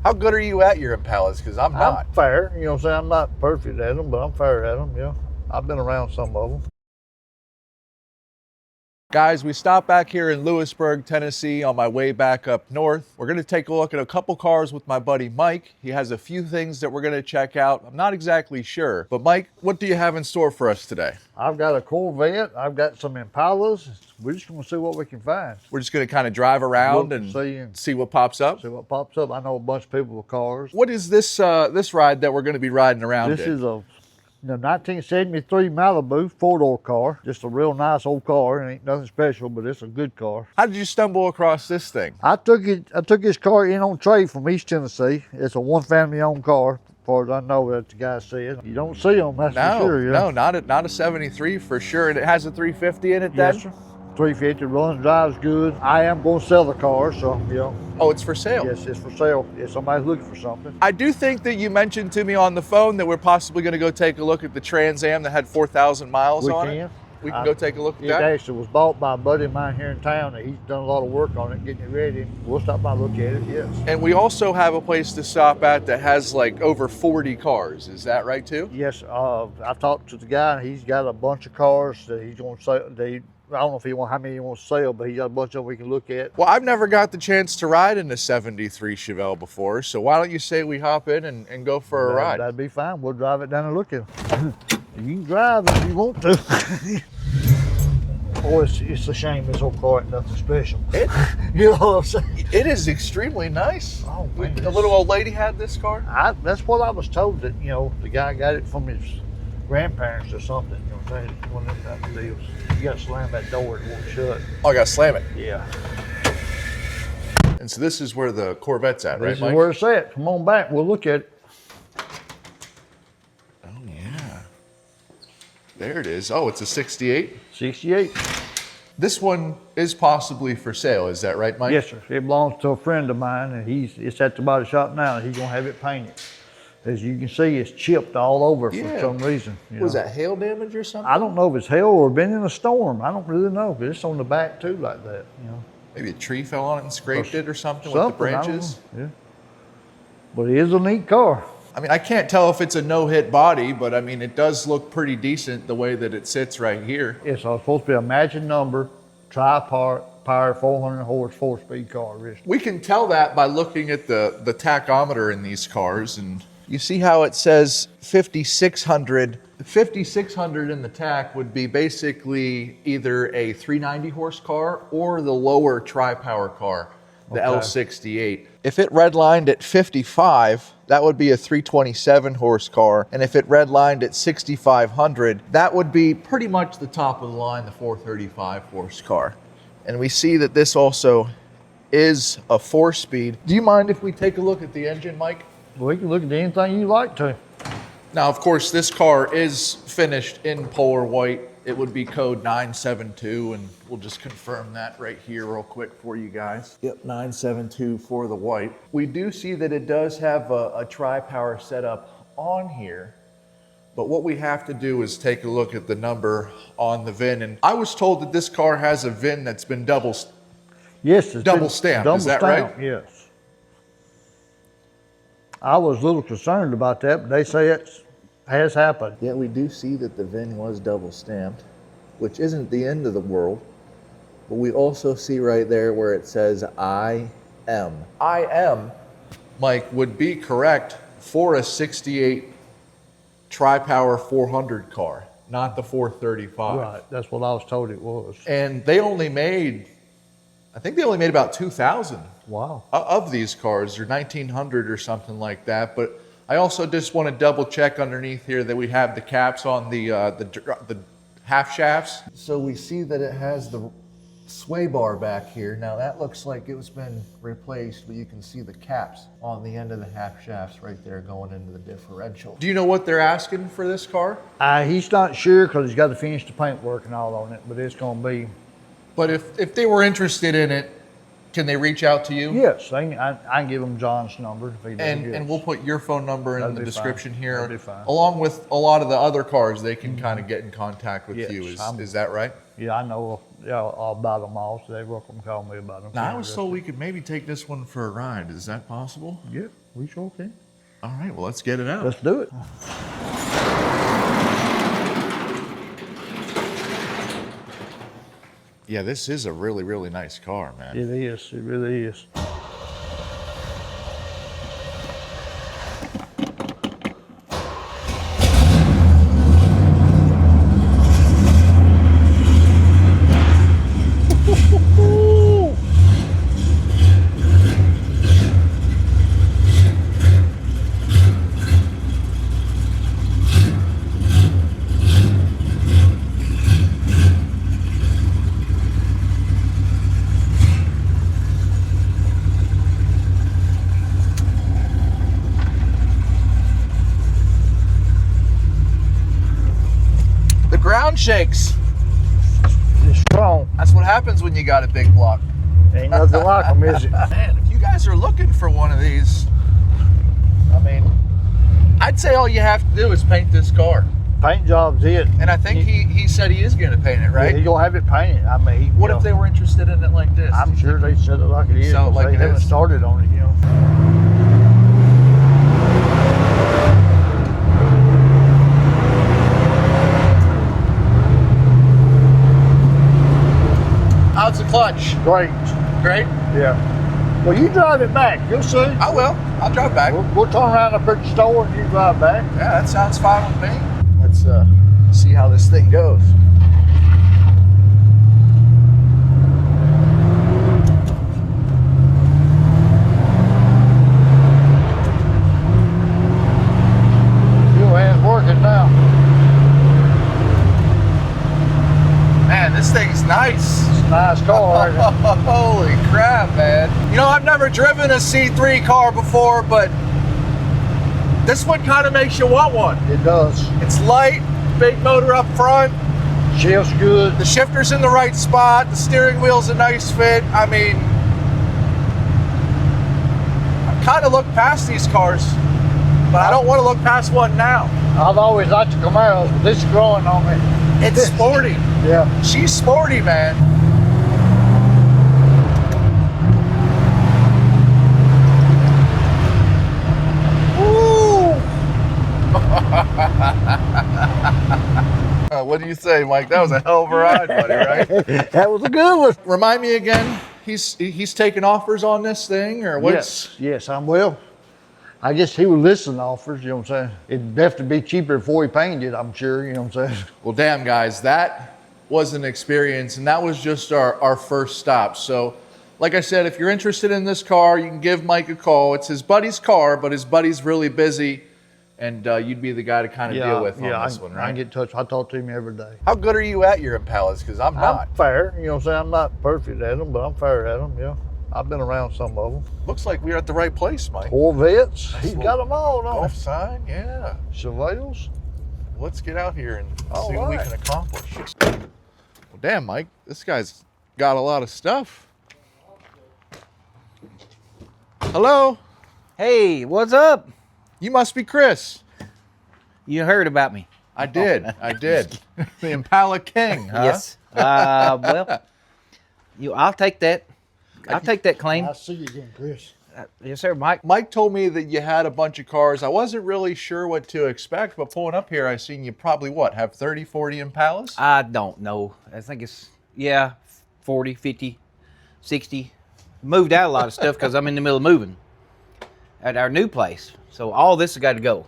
How good are you at your Impalas? Because I'm not. I'm fair, you know what I'm saying? I'm not perfect at them, but I'm fair at them, yeah. I've been around some of them. Guys, we stopped back here in Lewisburg, Tennessee on my way back up north. We're gonna take a look at a couple cars with my buddy Mike. He has a few things that we're gonna check out. I'm not exactly sure, but Mike, what do you have in store for us today? I've got a Corvette, I've got some Impalas. We're just gonna see what we can find. We're just gonna kind of drive around Look and see what pops up. See what pops up. I know a bunch of people with cars. What is this this ride that we're gonna be riding around This in? is a 1973 Malibu four-door car. Just a real nice old car. It ain't nothing special, but it's a good car. How did you stumble across this thing? I took this car in on trade from East Tennessee. It's a one family owned car, as far as I know that the guy said. You don't see them, that's for sure. Yeah. No, not a 73 for sure. And it has a 350 in it then? Yes, sir. 350 runs, drives good. I am going to sell the car, so you know. Oh, it's for sale? Yes, it's for sale. If somebody's looking for something. I do think that you mentioned to me on the phone that we're possibly going to go take a look at the Trans Am that had 4,000 miles on it. We can go take a look at that? It actually was bought by a buddy of mine here in town, and he's done a lot of work on it, getting it ready. We'll stop by and look at it, yes. And we also have a place to stop at that has like over 40 cars. Is that right too? Yes, I talked to the guy, and he's got a bunch of cars that he's going to sell. I don't know if how many he wants to sell, but he got a bunch of them we can look at. Well, I've never got the chance to ride in a 73 Chevelle before, so why don't you say we hop in and go for a ride? That'd be fine. We'll drive it down and look at it. You can drive if you want to. Oh, it's a shame this whole car ain't nothing special. You know what I'm saying? It is extremely nice. Oh, man. The little old lady had this car? That's what I was told, that, you know, the guy got it from his grandparents or something. You know what I'm saying? It's one of them type of deals. You got to slam that door, it won't shut. Oh, I got to slam it. Yeah. And so this is where the Corvette's at, right, This is Mike? where it's at. Come on back, we'll look at it. Oh, yeah. There it is. Oh, it's a 68? 68. This one is possibly for sale, is that right, Mike? Yes, sir. It belongs to a friend of mine, and it's at the body shop now, and he's gonna have it painted. As you can see, it's chipped all over for some reason. Was that hail damage or something? I don't know if it's hail or been in a storm. I don't really know, but it's on the back too, like that. You know. Maybe a tree fell on it and scraped it or something with the I don't branches. know. Yeah. But it is a neat car. I mean, I can't tell if it's a no-hit body, but I mean, it does look pretty decent the way that it sits right here. It's supposed to be a matching number, tri-power, 400 horse, 4-speed car. We can tell that by looking at the tachometer in these cars, and you see how it says 5,600. 5,600 in the tach would be basically either a 390 horse car or the lower tri-power car, the L68. If it redlined at 55, that would be a 327 horse car. And if it redlined at 6,500, that would be pretty much the top of the line, the 435 horse car. And we see that this also is a 4-speed. Do you mind if we take a look at the engine, Mike? We can look at anything you like to. Now, of course, this car is finished in polar white. It would be code 972, and we'll just confirm that right here real quick for you guys. Yep, 972 for the white. We do see that it does have a tri-power setup on here, but what we have to do is take a look at the number on the VIN. And I was told that this car has a VIN that's been double stamped. Is that right? Yes. I was a little concerned about that, but they say it has happened. Yeah, we do see that the VIN was double stamped, which isn't the end of the world. But we also see right there where it says IM. IM, Mike, would be correct for a 68 tri-power 400 car, not the 435. Right, that's what I was told it was. And they only made, I think they only made about 2,000 of these cars, or 1,900 or something like that. But I also just want to double check underneath here that we have the caps on the half shafts. So we see that it has the sway bar back here. Now that looks like it was been replaced, but you can see the caps on the end of the half shafts right there going into the differential. Do you know what they're asking for this car? He's not sure because he's got to finish the paint work and all on it, but it's going to be. But if they were interested in it, can they reach out to you? Yes, I can give them John's number. If he and we'll put your phone number in the description here. That'd be fine. Along with a lot of the other cars, they can kind of get in contact with you. Is that right? Yeah, I know all about them all, so they're welcome to call me about them. Now, I was told we could maybe take this one for a ride. Is that possible? Yep. We sure can. All right, well, let's get it out. Let's do it. Yeah, this is a really, really nice car, man. It is. It really is. The ground shakes. It's strong. That's what happens when you got a big block. Ain't nothing like them, is it? Man, if you guys are looking for one of these, I mean, I'd say all you have to do is paint this car. Paint job's it. And I think he said he is going to paint it, right? He's gonna have it painted. I mean, What if they were interested in it like this? I'm sure they said it like it is. Sell it like they it haven't is. started on it, How's the clutch? Great. Great? Yeah. Well, you drive it back. You'll see. I will. I'll drive back. We'll turn around up at the store and you drive back. Yeah, that sounds fine with me. Let's see how this thing goes. Your hand's working now. Man, this thing's nice. It's a nice car. Ain't it? Holy crap, man. You know, I've never driven a C3 car before, but this one kind of makes you want one. It does. It's light, big motor up front, Shifts good. the shifter's in the right spot, the steering wheel's a nice fit. I mean, I kind of look past these cars, but I don't want to look past one now. I've always liked the Camaros, but this is growing on me. It's sporty. Yeah. She's sporty, man. Woo! What do you say, Mike? That was a hell of a ride, buddy, right? That was a good one. Remind me again, he's taking offers on this thing, or what's... Yes, I'm well. I guess he would listen to offers, you know what I'm saying? It'd definitely be cheaper before he painted it, I'm sure, you know what I'm saying? Well, damn, guys, that was an experience, and that was just our first stop. So, like I said, if you're interested in this car, you can give Mike a call. It's his buddy's car, but his buddy's really busy, and you'd be the guy to kind of deal with on this one, right? I can get in touch. I talk to him every day. How good are you at your Impalas? Because I'm not. I'm fair, you know what I'm saying? I'm not perfect at them, but I'm fair at them, yeah. I've been around some of them. Looks like we're at the right place, Mike. Corvettes, he's got them all, don't Golf he? sign, yeah. Chevrolets. Let's get out here and All see what we right. can accomplish. Well, damn, Mike, this guy's got a lot of stuff. Hello? Hey, what's up? You must be Chris. You heard about me? I did. I did. The Impala King, huh? Yes. Well, I'll take that. I'll take that claim. I'll see you again, Chris. Yes, sir, Mike. Mike told me that you had a bunch of cars. I wasn't really sure what to expect, but pulling up here, I seen you probably, have 30, 40 Impalas? I don't know. I think it's, 40, 50, 60. Moved out a lot of stuff because I'm in the middle of moving at our new place. So all this has got to go.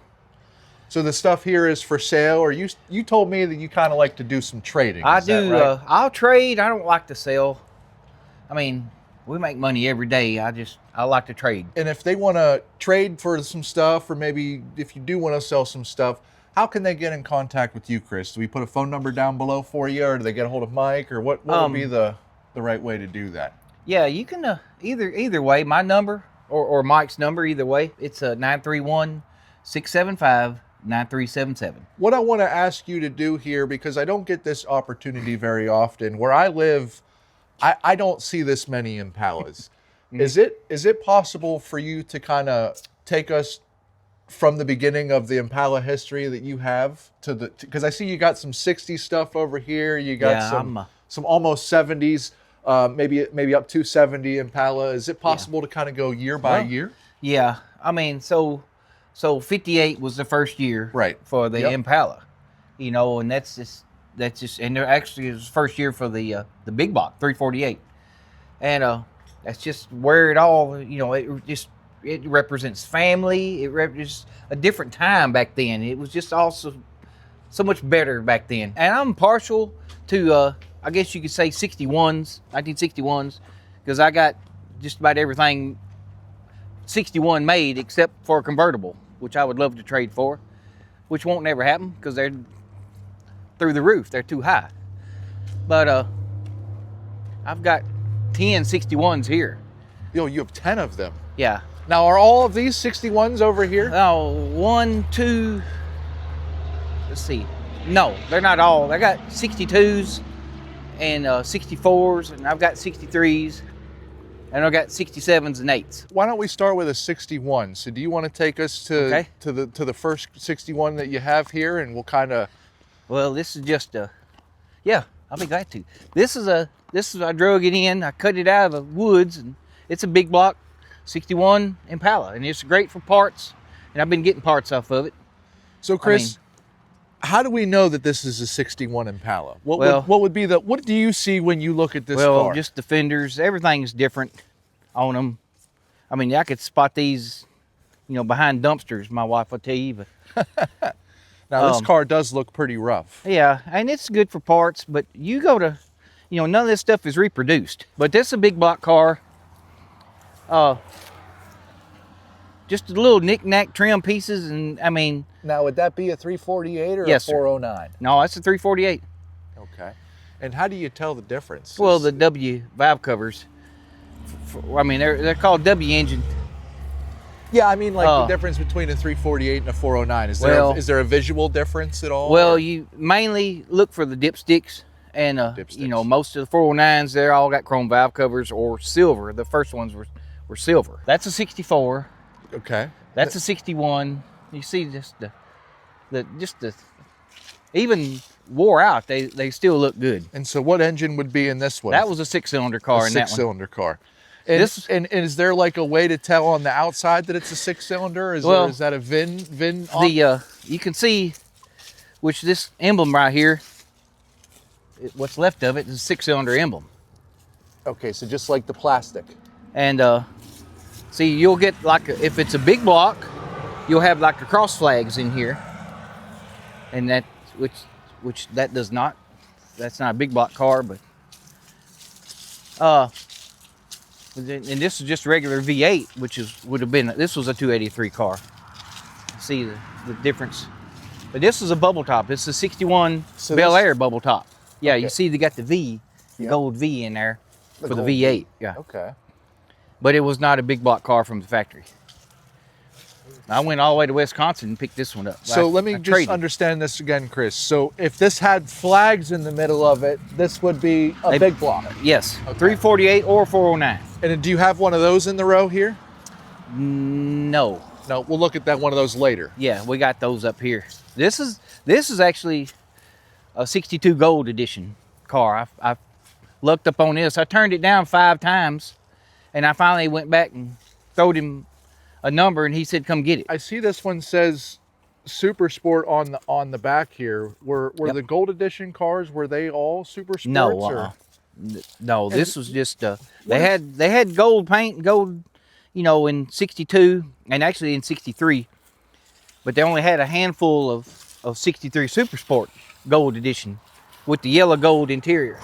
So the stuff here is for sale, or you told me that you kind of like to do some trading. I Is that do. right? I'll trade. I don't like to sell. I mean, we make money every day. I like to trade. And if they want to trade for some stuff, or maybe if you do want to sell some stuff, how can they get in contact with you, Chris? Do we put a phone number down below for you, or do they get a hold of Mike, or what would be the right way to do that? Yeah, you can either way. My number or Mike's number, either way. It's 931-675-9377. What I want to ask you to do here, because I don't get this opportunity very often, where I live, I don't see this many Impalas. Is it possible for you to kind of take us from the beginning of the Impala history that you have to the, because I see you got some 60s stuff over here, you got some almost 70s, maybe up to 70 Impala. Is it possible to kind of go year by year? Yeah. I mean, so 58 was the first year Right. for the Yep. Impala, you know, and that's just, and there actually was the first year for the big block 348, and that's just where it all, you know, it represents family. It represents a different time back then. It was just also so much better back then. And I'm partial to, I guess you could say 1961s, because I got just about everything 61 made except for a convertible, which I would love to trade for, which won't never happen because they're through the roof. They're too high. But I've got 10 61s here. Yo, you have 10 of them. Yeah. Now, are all of these 61s over here? Oh, 1, 2. Let's see. No, they're not all. I got 62s and 64s, and I've got 63s, and I've got 67s and 8s. Why don't we start with a 61? So do you want to take us to Okay. to the first 61 that you have here, and we'll kind of... Well, this is just yeah, I'll be glad to. This is I drug it in. I cut it out of the woods, and it's a big block 61 Impala, and it's great for parts, and I've been getting parts off of it. So Chris, how do we know that this is a 61 Impala? What do you see when you look at this Well, car? just the fenders, everything's different on them. I mean, I could spot these, you know, behind dumpsters, my wife will tell you, but Now, this car does look pretty rough. yeah, and it's good for parts, but you go to, you know, none of this stuff is reproduced. But this is a big block car. Just a little knick-knack trim pieces, and I mean... Now, would that be a 348 or Yes, a sir. 409? No, that's a 348. Okay. And how do you tell the difference? Well, the W valve covers, I mean, they're called W engine. Yeah, I mean, like the difference between a 348 and a 409. Is there a visual difference at all? Well, or? you mainly look for the dipsticks, and you know, most of the 409s, they're all got chrome valve covers or silver. The first ones were silver. That's a 64. Okay. That's a 61. You see just the even wore out, they still look good. And so what engine would be in this one? That was a 6-cylinder car in that one. Six-cylinder car. And, and is there like a way to tell on the outside that it's a 6-cylinder? Is that a VIN on? You can see, which this emblem right here, what's left of it is a 6-cylinder emblem. Okay, so just like the plastic. And see, you'll get like if it's a big block, you'll have like the cross flags in here, and that which that does not. That's not a big block car, but and this is just regular V8, which would have been, this was a 283 car. See the difference. But this is a bubble top. It's a 61 Bel Air bubble top. Yeah, Okay. you see they got the V, the gold V in there for the gold V8. Yeah. Okay. But it was not a big block car from the factory. I went all the way to Wisconsin and picked this one up. So let me just understand this again, Chris. So if this had flags in the middle of it, this would be a big block. Yes, 348 or 409. And do you have one of those in the row here? No. No, we'll look at that one of those later. Yeah, we got those up here. This is actually a 62 gold edition car. I looked up on this. I turned it down 5 times, and I finally went back and throwed him a number, and he said, "Come get it." I see this one says Super Sport on the back here. Were the gold edition cars, were they all Super Sports? No, no. This was just they had gold paint, gold, you know, in 62 and actually in 63, but they only had a handful of 63 Super Sport gold edition with the yellow gold interior.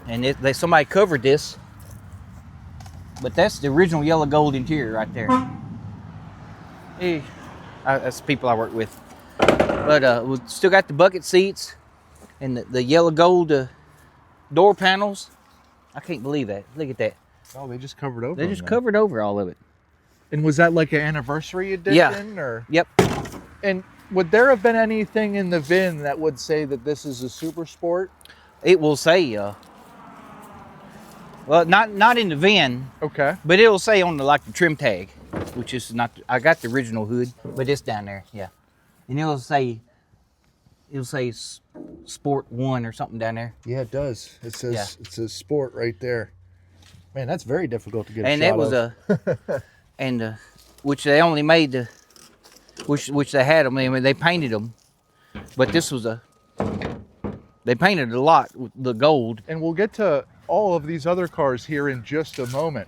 And somebody covered this, but that's the original yellow gold interior right there. That's the people I work with. But we still got the bucket seats and the yellow gold door panels. I can't believe that. Look at that. Oh, they just covered over. They just covered over all of it. And was that like an anniversary edition? Yeah. Or? Yep. And would there have been anything in the VIN that would say that this is a Super Sport? It will say, well, not in the VIN. Okay. But it'll say on the trim tag, which is not. I got the original hood, but it's down there. Yeah. And it'll say Sport 1 or something down there. Yeah, it does. It says Sport right there. Man, that's very difficult to get a And shot it was of. and which they only made the, which they had them. I mean, they painted them, but this was they painted a lot with the gold. And we'll get to all of these other cars here in just a moment.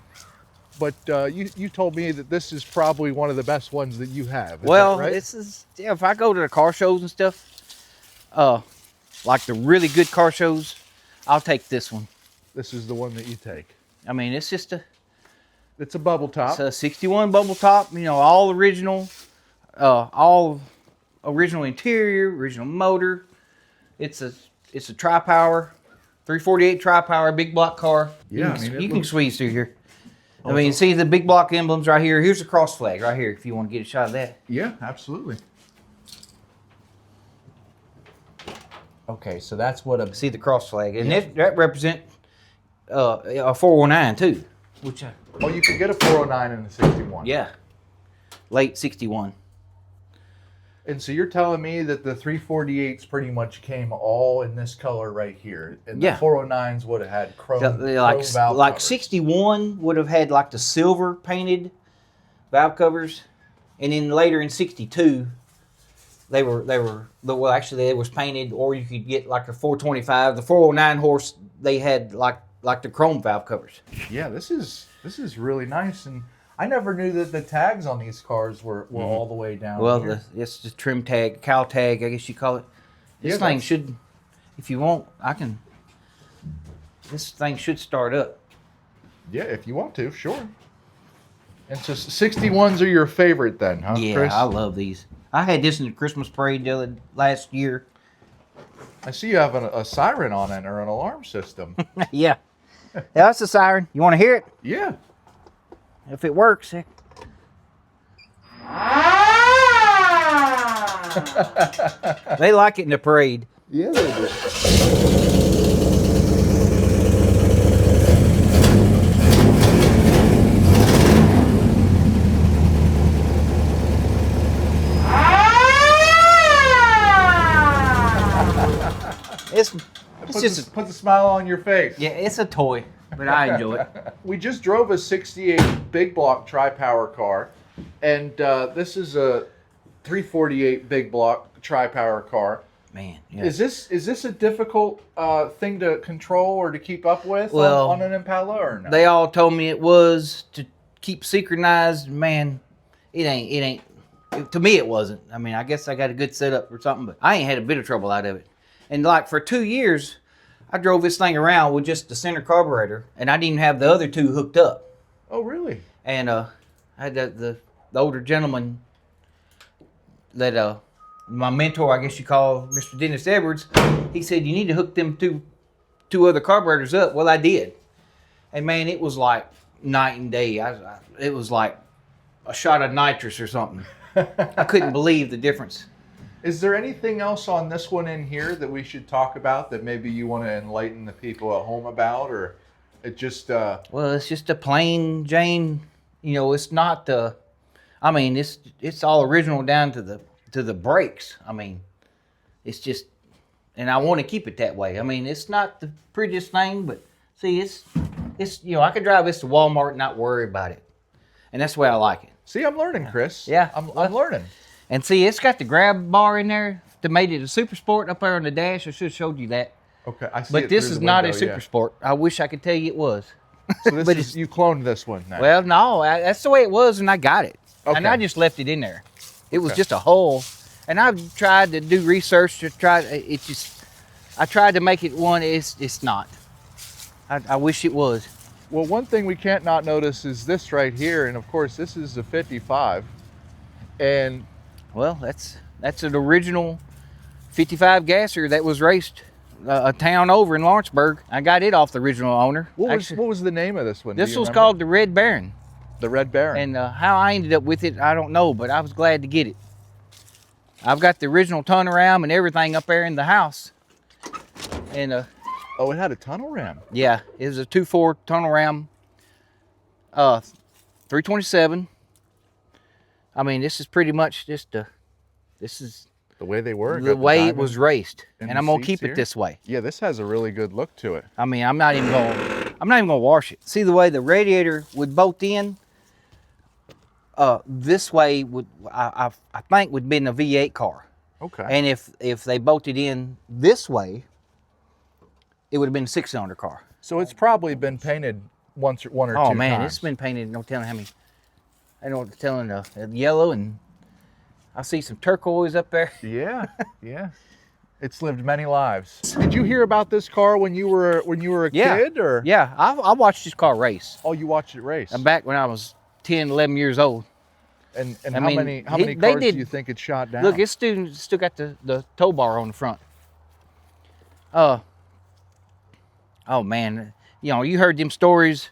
But you told me that this is probably one of the best ones that you have. Is Well, that right? this is, yeah, if I go to the car shows and stuff, like the really good car shows, I'll take this one. This is the one that you take. I mean, it's just It's a bubble top. it's a 61 bubble top, you know, all original interior, original motor. It's a tri-power, 348 tri-power, big block car. Yeah, you can squeeze through here. I mean, see the big block emblems right here. Here's the cross flag right here if you want to get a shot of that. Yeah, absolutely. Okay, so that's what a... See the cross flag. And that represent a 409 too. Which Oh, you could get a 409 in the 61. yeah. Late 61. And so you're telling me that the 348s pretty much came all in this color right here. And Yeah. the 409s would have had chrome, Like chrome valve like covers. 61 would have had like the silver painted valve covers, and then later in 62 they was painted, or you could get like a 425. The 409 horse, they had like the chrome valve covers. Yeah, this is really nice. And I never knew that the tags on these cars were all the way down Well, here. it's the trim tag, cow tag, I guess you call it. This Yeah, thing that's- should, if you want, this thing should start up. Yeah, if you want to, sure. And so 61s are your favorite then, huh, Yeah, Chris? I love these. I had this in the Christmas parade last year. I see you have a siren on it or an alarm system. Yeah. Yeah, that's a siren. You want to hear it? Yeah. If it works. They like it in the parade. Yeah, they do. It's just Puts a smile on your face. yeah, it's a toy, but I enjoy it. We just drove a 68 big block tri-power car, and this is a 348 big block tri-power car. Man, yeah. Is this a difficult thing to control or to keep up with Well, on an Impala or no? They all told me it was to keep synchronized. Man, it ain't. To me, it wasn't. I mean, I guess I got a good setup or something, but I ain't had a bit of trouble out of it. And like for 2 years, I drove this thing around with just the center carburetor, and I didn't even have the other two hooked up. Oh, really? And I had the older gentleman that my mentor, I guess you call Mr. Dennis Edwards. He said you need to hook them two other carburetors up. Well, I did, and man, it was like night and day. It was like a shot of nitrous or something. I couldn't believe the difference. Is there anything else on this one in here that we should talk about that maybe you want to enlighten the people at home about, or it just Well, it's just a plain Jane. You know, it's not the. I mean, it's all original down to the brakes. I mean, it's just, and I want to keep it that way. I mean, it's not the prettiest thing, but see, it's you know, I could drive this to Walmart and not worry about it, and that's the way I like it. See, I'm learning, Chris. Yeah. I'm learning. And see, it's got the grab bar in there that made it a Super Sport up there on the dash. I should have showed you that. Okay, I see. But it this through is the not a window, Super yeah. Sport. I wish I could tell you it was. So this But is, you cloned this one now. Well, no, that's the way it was, and I got it. And Okay. I just left it in there. It was Okay. just a hole. And I've tried to do research to try. I tried to make it one. It's not. I wish it was. Well, one thing we can't not notice is this right here, and of course this is a 55, and Well, that's an original 55 gasser that was raced a town over in Lawrenceburg. I got it off the original owner. what Actually, was the name of this one? Do this you was remember? called the Red Baron. the Red Baron. And how I ended up with it, I don't know, but I was glad to get it. I've got the original turnaround and everything up there in the house. And oh, it had a tunnel ram. yeah, it was a 2.4 tunnel ram, 327. I mean, this is pretty much just this is The way they were. the way it was raced, in and the I'm gonna seats keep here? it this way. Yeah, this has a really good look to it. I mean, I'm not even gonna wash it. See the way the radiator would bolt in? This way would I think would be in a V8 car. Okay. And if they bolted in this way, it would have been a 6-cylinder car. So it's probably been painted one or two Oh man, times. it's been painted. No telling how many. I know what telling yellow, and I see some turquoise up there. Yeah, yeah. It's lived many lives. Did you hear about this car when you were a kid, or? Yeah, I watched this car race. Oh, you watched it race. Back when I was 10, 11 years old. And I how mean, many they cars did- do you think it shot down? Look, it's still got the tow bar on the front. Oh man, you heard them stories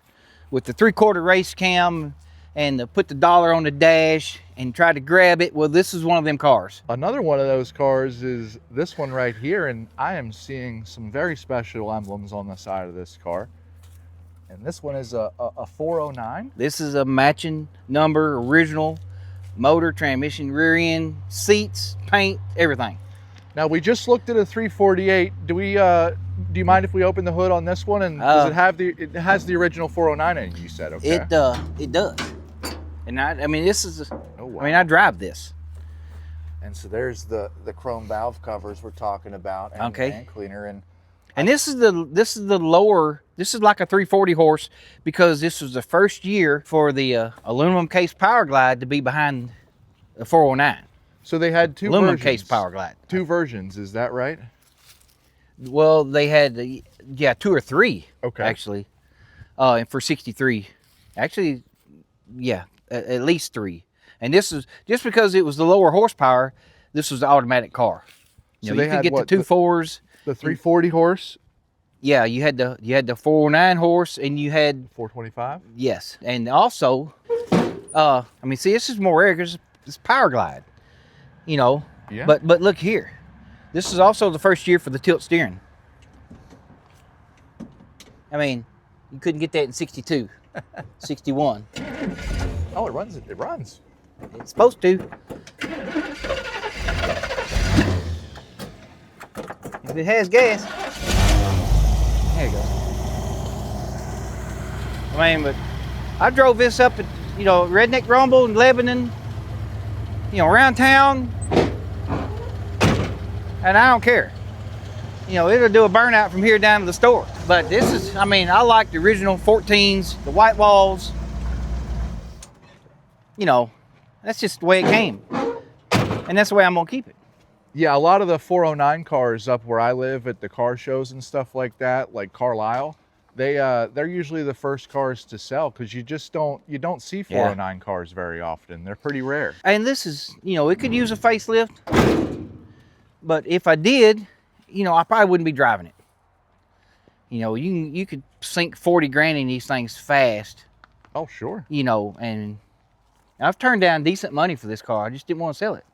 with the 3/4 race cam and put the dollar on the dash and try to grab it. Well, this is one of them cars. Another one of those cars is this one right here, and I am seeing some very special emblems on the side of this car. And this one is a 409. This is a matching number, original motor, transmission, rear end, seats, paint, everything. Now we just looked at a 348. Do you mind if we open the hood on this one? And does it have it has the original 409 in it? You said, okay. It does. And I mean, this is. Oh, wow. I mean, I drive this. And so there's the chrome valve covers we're talking about, and, Okay. and cleaner. And this is the lower. This is like a 340 horse because this was the first year for the aluminum case Power Glide to be behind the 409. So they had two Aluminum versions. case Power Glide. Two versions, is that right? Well, they had 2 or 3. Okay. Actually, and for 63, actually, yeah, at least 3. And this is just because it was the lower horsepower. This was the automatic car. So You they could had get what, the 2.4s. The 340 horse, Yeah, you had the 409 horse, and you had 425. yes, and also, I mean, see, this is more rare because it's Power Glide, Yeah. But look here, this is also the first year for the tilt steering. I mean, you couldn't get that in 62, 61. Oh, it runs. It runs. It's supposed to. If it has gas, there you go. I mean, but I drove this up at, Redneck Rumble in Lebanon, around town, and I don't care. It'll do a burnout from here down to the store. But this is, I mean, I like the original 14s, the white walls. That's just the way it came. And that's the way I'm gonna keep it. Yeah, a lot of the 409 cars up where I live at the car shows and stuff like that, like Carlisle, they're usually the first cars to sell because you don't see 409 cars very often. They're pretty rare. And this is, it could use a facelift. But if I did, I probably wouldn't be driving it. You could sink 40 grand in these things fast, Oh, sure. and I've turned down decent money for this car. I just didn't want to sell it.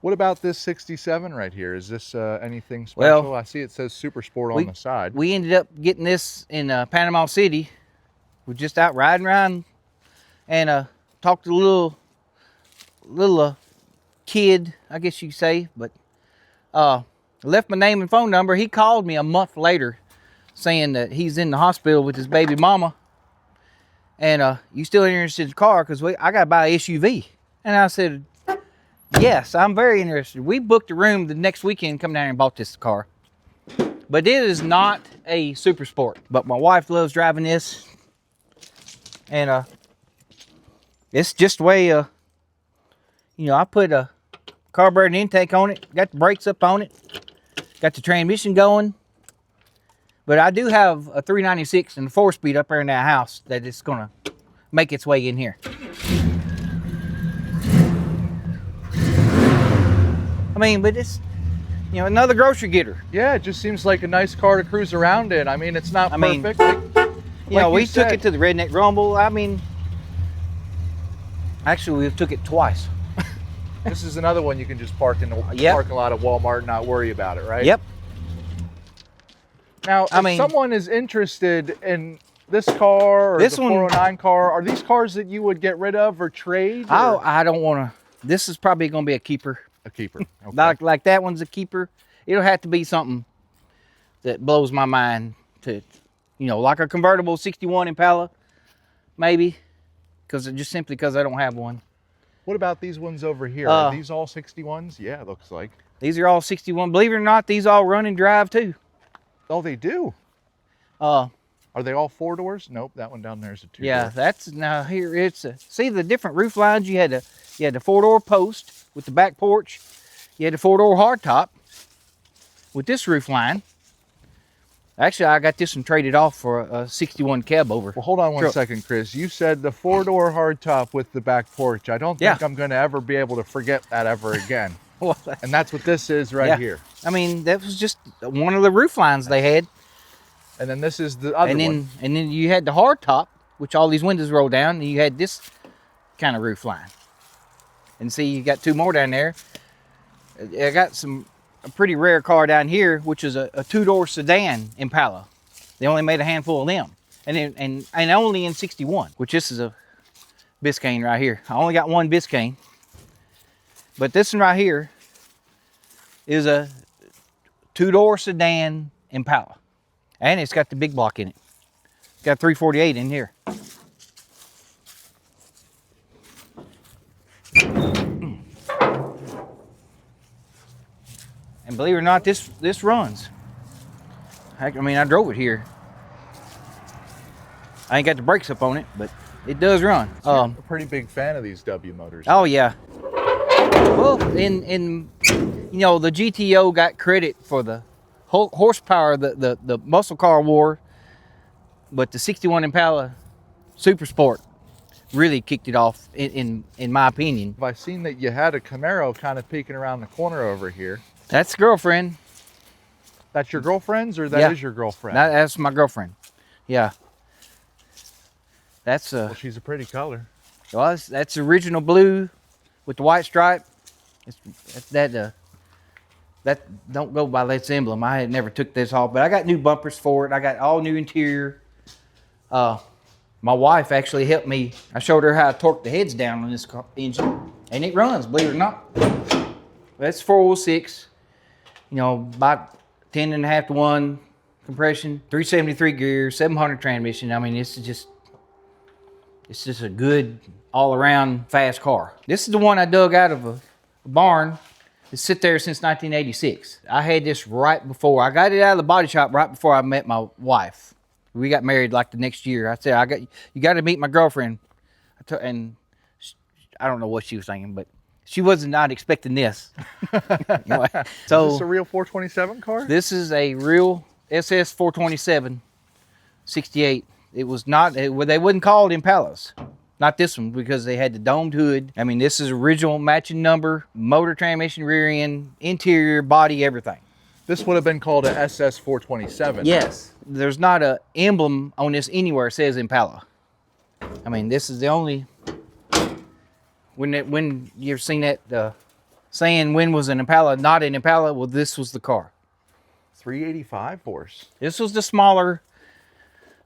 What about this 67 right here? Is this anything special? Well, I see it says Super Sport on the side. We ended up getting this in Panama City. We're just out riding around and talked to a little kid, I guess you could say, but left my name and phone number. He called me a month later saying that he's in the hospital with his baby mama. And you still interested in the car? Because I got to buy an SUV. And I said, yes, I'm very interested. We booked a room the next weekend, come down here and bought this car. But it is not a super sport. But my wife loves driving this. And it's just the way, I put a carburetor intake on it. Got the brakes up on it. Got the transmission going. But I do have a 396 and a 4-speed up there in that house that is going to make its way in here. I mean, but it's, another grocery getter. Yeah, it just seems like a nice car to cruise around in. I mean, it's not perfect. We took it to the Redneck Rumble. I mean, actually, we took it twice. This is another one you can just park in the Yep. parking lot of Walmart and not worry about it, right? Yep. Now, if someone is interested in this car or This the one- 409 car, are these cars that you would get rid of or trade? Or I don't want to. This is probably going to be a keeper. a keeper. Okay. Like that one's a keeper. It'll have to be something that blows my mind to, like a convertible 61 Impala, maybe, simply because I don't have one. What about these ones over here? Are Uh, these all 61s? Yeah, it looks like. These are all 61. Believe it or not, these all run and drive too. Oh, they do. Uh, Are they all 4 doors? Nope, that one down there is a 2 yeah, door. that's now here. It's see the different roof lines. You had the 4-door post with the back porch. You had the 4-door hardtop with this roof line. Actually, I got this one traded off for a 61 cab over. Well, hold on one Sure. second, Chris. You said the 4-door hardtop with the back porch. I don't think Yeah. I'm going to ever be able to forget that ever again. Well, And that's what this is right yeah. here. I mean, that was just one of the roof lines they had. And then this is the other one. And then you had the hardtop, which all these windows roll down, and you had this kind of roof line. And see, you got 2 more down there. I got a pretty rare car down here, which is a 2-door sedan Impala. They only made a handful of them, and only in 61. Which this is a Biscayne right here. I only got one Biscayne, but this one right here is a 2-door sedan Impala. And it's got the big block in it. It's got 348 in here. And believe it or not, this runs. I mean, I drove it here. I ain't got the brakes up on it, but it does run. So you're a pretty big fan of these W motors. Oh yeah. Well, in you know, the GTO got credit for the horsepower, the muscle car war, but the 61 Impala Super Sport really kicked it off in my opinion. I've seen that you had a Camaro kind of peeking around the corner over here. That's girlfriend. That's your girlfriend's, or that is Yeah. your girlfriend? That's my girlfriend. Yeah. That's Well, she's a pretty color. well, that's original blue with the white stripe. That don't go by that emblem. I had never took this off, but I got new bumpers for it. I got all new interior. My wife actually helped me. I showed her how to torque the heads down on this engine, and it runs, believe it or not. That's 406. You know, about 10.5 to 1 compression, 373 gears, 700 transmission. I mean, it's just a good all-around fast car. This is the one I dug out of a barn. It's sit there since 1986. I had this right before. I got it out of the body shop right before I met my wife. We got married like the next year. I said, you got to meet my girlfriend. And I don't know what she was thinking, but she was not expecting this. Anyway, so Is this a real 427 car? this is a real SS 427 68. It was not, they wouldn't call it Impalas. Not this one, because they had the domed hood. I mean, this is original matching number, motor, transmission, rear end, interior, body, everything. This would have been called a SS 427. Yes. There's not a emblem on this anywhere that says Impala. I mean, this is the only, when you've seen that saying when was an Impala not an Impala, well, this was the car. 385 horse. This was the smaller,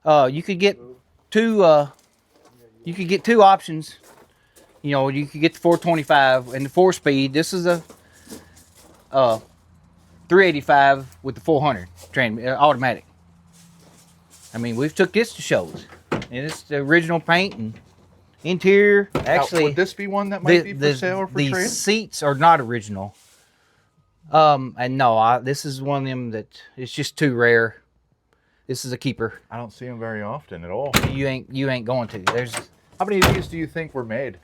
you could get two options. You know, you could get the 425 and the 4-speed. This is a 385 with the 400 automatic. I mean, we've took this to shows, and it's the original paint and interior. Actually, would this be one that might be for sale or for the trade? seats are not original. And no, this is one of them that it's just too rare. This is a keeper. I don't see them very often at all. You ain't going to. There's How many of these do you think were made?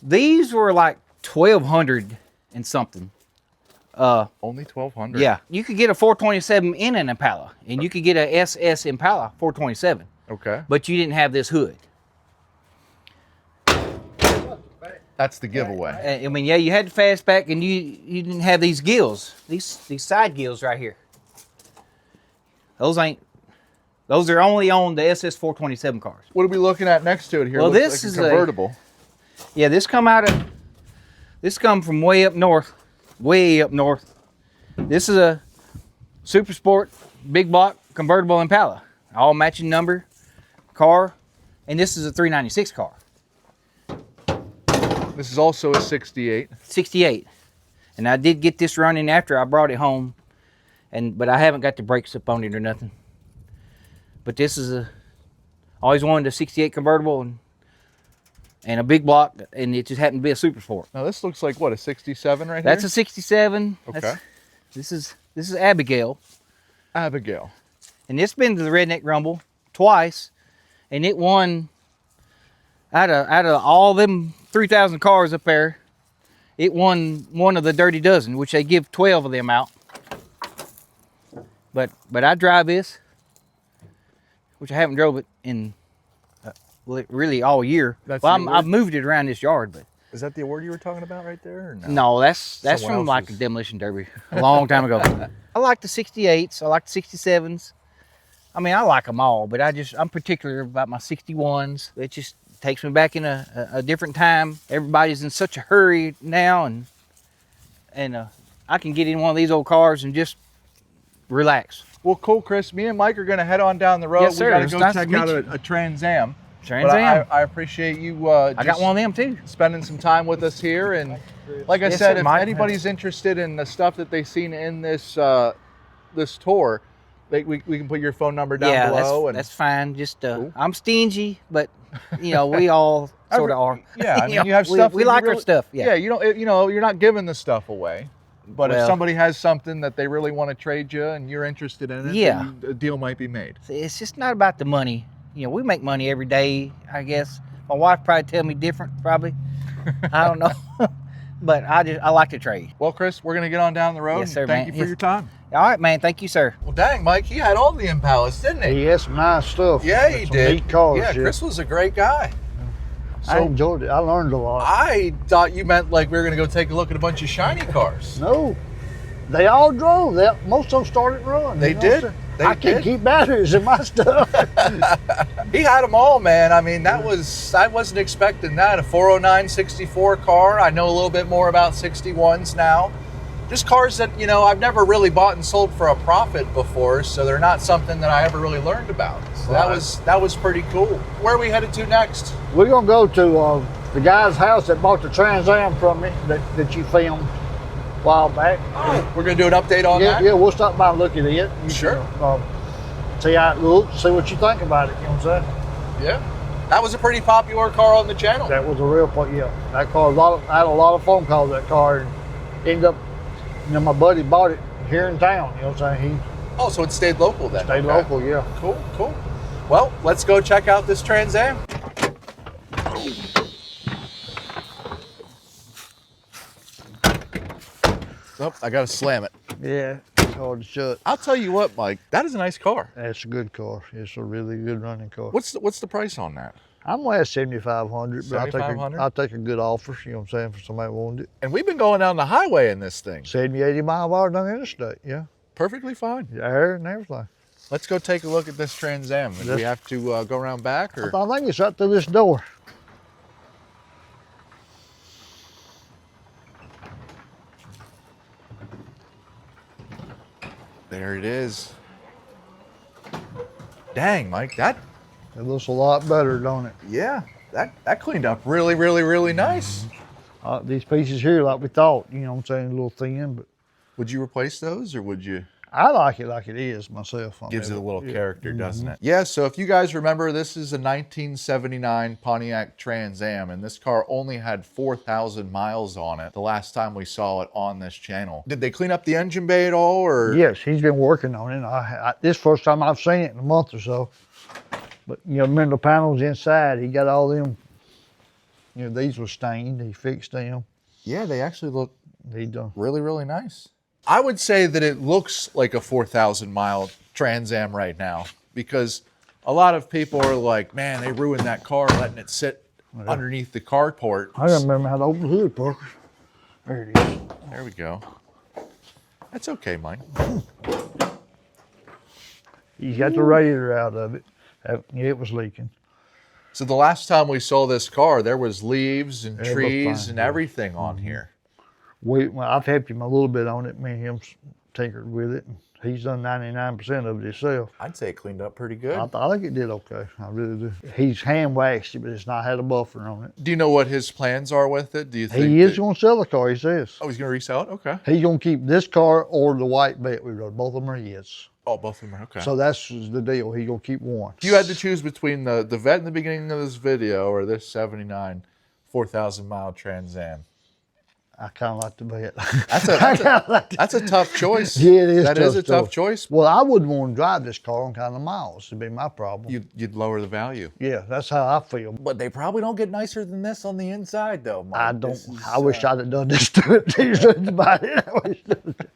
these were like 1,200 and something. Only 1,200. Yeah, you could get a 427 in an Impala, and you could get a SS Impala 427, Okay. but you didn't have this hood. That's the giveaway. I mean, yeah, you had the fastback, and you didn't have these gills, these side gills right here. Those are only on the SS 427 cars. What are we looking at next to it here? Well, Looks this like is a convertible. Yeah, this come from way up north. This is a Super Sport big block convertible Impala, all matching number car, and this is a 396 car. This is also a 68. 68, and I did get this running after I brought it home, but I haven't got the brakes up on it or nothing. But this is always wanted a 68 convertible, and a big block, and it just happened to be a super sport. Now this looks like what, a 67 right That's here? a 67. Okay. This is Abigail, Abigail. and it's been to the Redneck Rumble twice, and it won out of all them 3,000 cars up there. It won one of the Dirty Dozen, which they give 12 of them out. But I drive this, which I haven't drove it in really all year. That's Well, the I've moved it around this yard, but Is that the award you were talking about right there? Or no? no, that's Someone from like a else's. demolition derby a long time ago. I like the 68s. I like the 67s. I mean, I like them all, but I'm particular about my 61s. It just takes me back in a different time. Everybody's in such a hurry now, and I can get in one of these old cars and just relax. Well, cool, Chris. Me and Mike are going to head on down the road. Yes, sir. We got to It's go nice to check meet out you. a Trans Am. Trans But Am. I appreciate you I got one of them too. spending some time with us here. And like I Yes, said, sir, if Mike. anybody's interested in the stuff that they've seen in this this tour, we can put your phone number down below. That's fine. Just Cool. I'm stingy, but we all sort of are. Yeah, I mean, you have stuff. We that you like our really- stuff. Yeah. you don't. You're not giving the stuff away. But if Well- somebody has something that they really want to trade you and you're interested in it, Yeah. then a deal might be made. It's just not about the money. We make money every day, I guess. My wife probably tell me different, probably. I don't know. But I like to trade. Well, Chris, we're going to get on down the road. Yes, sir, and thank man. you for Yes. your time. All right, man. Thank you, sir. Well, dang, Mike, he had all the Impalas, didn't he? He had some nice stuff. Yeah, he Some did. neat cars, yeah, Chris was a great guy. I enjoyed it. I learned a lot. I thought you meant like we were going to go take a look at a bunch of shiny cars. No, they all drove. Most of them started running. They you know did. what I'm saying? They I can't did. keep batteries in my stuff. He had them all, man. I mean, I wasn't expecting that. A 409 64 car. I know a little bit more about 61s now. Just cars that, I've never really bought and sold for a profit before, so they're not something that I ever really learned about. So Right. that was pretty cool. Where are we headed to next? We're gonna go to the guy's house that bought the Trans Am from me that you filmed a while back. We're going to do an update on that? Yeah, we'll stop by and look at it. You Sure. can, see how it looks, see what you think about it. You know what I'm saying? Yeah. That was a pretty popular car on the channel. That was a real point. Yeah, that car. I had a lot of phone calls. That car and ended up. My buddy bought it here in town. You know what I'm saying? Oh, so it stayed local then? He stayed Okay. local. Yeah. Cool. Well, let's go check out this Trans Am. Oh, I got to slam it. Yeah. It's hard to shut. I'll tell you what, Mike, that is a nice car. That's a good car. It's a really good running car. What's the price on that? I'm last 7,500, but $7,500? I'll take a good offer. You know what I'm saying? For somebody who wanted it. And we've been going down the highway in this thing. 70, 80 mile an hour down the interstate. Yeah. Perfectly fine. Air and everything. Let's go take a look at this Trans Am. Do we have to go around back? Or? I think it's right through this door. There it is. Dang, Mike, that It looks a lot better, don't it? that cleaned up really, really, really nice. These pieces here, like we thought, you know what I'm saying, a little thin, but Would you replace those, or would you? I like it like it is myself. Gives it a little character, Mm-hmm. doesn't it? Yeah, so if you guys remember, this is a 1979 Pontiac Trans Am, and this car only had 4,000 miles on it the last time we saw it on this channel. Did they clean up the engine bay at all, or? Yes, he's been working on it. This first time I've seen it in a month or so. But, remember the panels inside, he got all them, these were stained. He fixed them. Yeah, they actually look He done. really, really nice. I would say that it looks like a 4,000 mile Trans Am right now, because a lot of people are like, man, they ruined that car letting it sit underneath the carport. I don't remember how to open the hood, Parker. There it is. There we go. That's okay, Mike. He's got the radiator out of it. It was leaking. So the last time we saw this car, there was leaves and It looked trees fine, and yeah. everything on here. I've helped him a little bit on it. Me and him tinkered with it. He's done 99% of it himself. I'd say it cleaned up pretty good. I think it did okay. I really do. He's hand waxed it, but it's not had a buffer on it. Do you know what his plans are with it? Do you think He is that- going to sell the car, he says. Oh, he's going to resell it? Okay. He's going to keep this car or the white bet we rode. Both of them are his. Oh, both of them are okay. So that's the deal. He's going to keep one. If you had to choose between the Vet in the beginning of this video or this 79, 4,000 mile Trans Am. I kind of like to bet. That's a tough choice. Yeah, it is. That is a tough choice. Well, I wouldn't want to drive this car on kind of miles. It'd be my problem. You'd lower the value. Yeah, that's how I feel. But they probably don't get nicer than this on the inside, though, Mike. I don't. I wish I'd have done this to it. About it.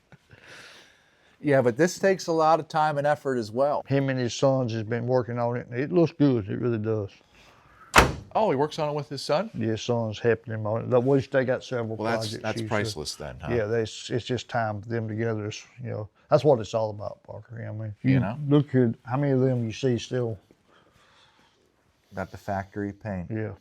Yeah, but this takes a lot of time and effort as well. Him and his sons has been working on it, and it looks good. It really does. Oh, he works on it with his son? Yeah, his son's helping him on it. Which they got several projects. That's priceless then, huh? Yeah, it's just time for them together. That's what it's all about, Parker. I mean, You know? Look at how many of them you see still. Got the factory paint. Yeah.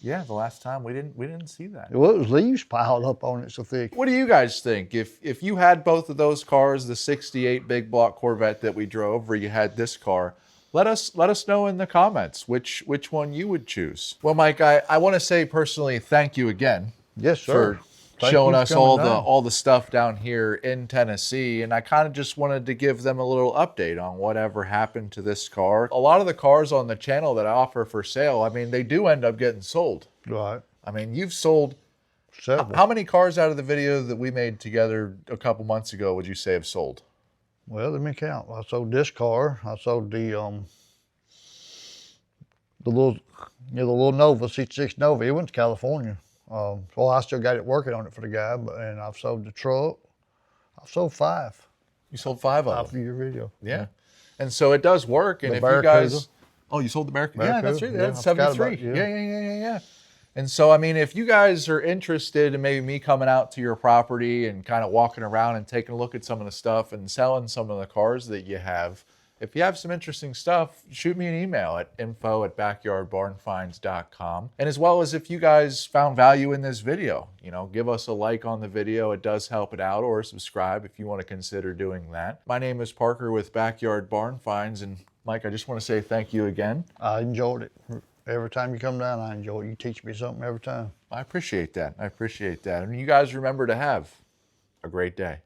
Yeah, the last time we didn't see that. Well, it was leaves piled up on it so thick. What do you guys think? If you had both of those cars, the 68 big block Corvette that we drove, or you had this car, let us know in the comments which one you would choose. Well, Mike, I want to say personally thank you again. Yes, sir. For showing us all the stuff down here in Tennessee, and I kind of just wanted to give them a little update on whatever happened to this car. A lot of the cars on the channel that I offer for sale, I mean, they do end up getting sold. Right. I mean, you've sold Several. how many cars out of the video that we made together a couple months ago would you say have sold? Well, let me count. I sold this car. I sold the little Nova, 66 Nova. It went to California. Well, I still got it working on it for the guy, and I've sold the truck. I've sold 5. You sold 5 of them. For your video. Yeah. And so it does work. And The if you Barracuda. guys, oh, you sold the Barracuda? Yeah, that's right. Yeah, That's I forgot 73. about it, Yeah. And so, I mean, if you guys are interested in maybe me coming out to your property and kind of walking around and taking a look at some of the stuff and selling some of the cars that you have, if you have some interesting stuff, shoot me an email at info@backyardbarnfinds.com. And as well as if you guys found value in this video, give us a like on the video. It does help it out, or subscribe if you want to consider doing that. My name is Parker with Backyard Barn Finds, and Mike, I just want to say thank you again. I enjoyed it. Every time you come down, I enjoy it. You teach me something every time. I appreciate that. And you guys remember to have a great day.